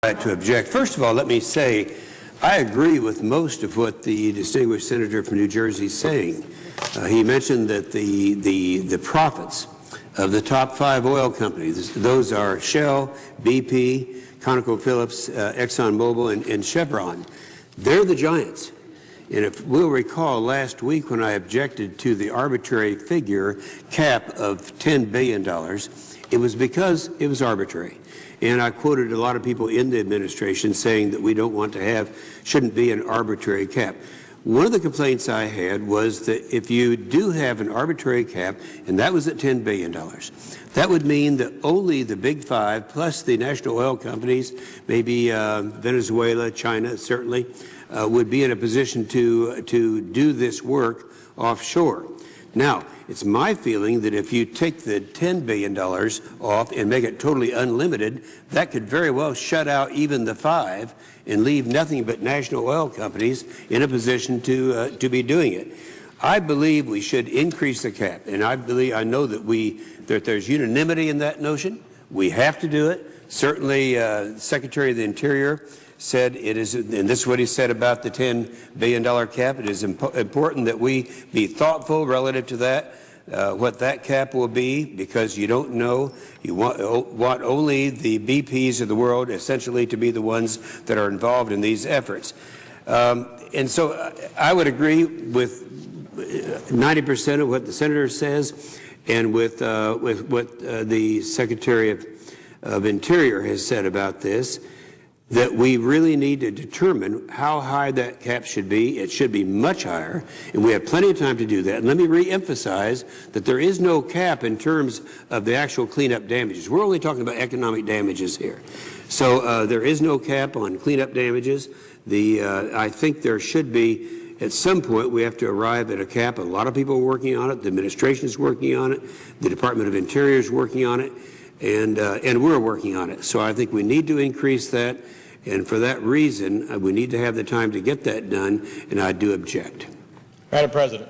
To object. First of all, let me say I agree with most of what the distinguished senator from New Jersey is saying. He mentioned that the profits of the top 5 oil companies, those are Shell, BP, ConocoPhillips, ExxonMobil, and Chevron. They're the giants. And if we'll recall last week when I objected to the arbitrary figure cap of $10 billion, it was because it was arbitrary. And I quoted a lot of people in the administration saying that we don't want to have, shouldn't be an arbitrary cap. One of the complaints I had was that if you do have an arbitrary cap, and that was at $10 billion, that would mean that only the big 5 plus the national oil companies, maybe Venezuela, China certainly, would be in a position to do this work offshore. Now, it's my feeling that if you take the $10 billion off and make it totally unlimited, that could very well shut out even the 5 and leave nothing but national oil companies in a position to be doing it. I believe we should increase the cap, and I know that there's unanimity in that notion. We have to do it. Certainly, Secretary of the Interior said it is, and this is what he said about the $10 billion cap, it is important that we be thoughtful relative to that, what that cap will be, because you don't know. You want only the BPs of the world essentially to be the ones that are involved in these efforts. And so I would agree with 90% of what the senator says and with what the Secretary of Interior has said about this, that we really need to determine how high that cap should be. It should be much higher, and we have plenty of time to do that. And let me re-emphasize that there is no cap in terms of the actual cleanup damages. We're only talking about economic damages here. So there is no cap on cleanup damages. I think there should be, at some point, we have to arrive at a cap. A lot of people are working on it. The administration is working on it. The Department of Interior is working on it. And we're working on it. So I think we need to increase that, and for that reason, we need to have the time to get that done, and I do object. Madam President.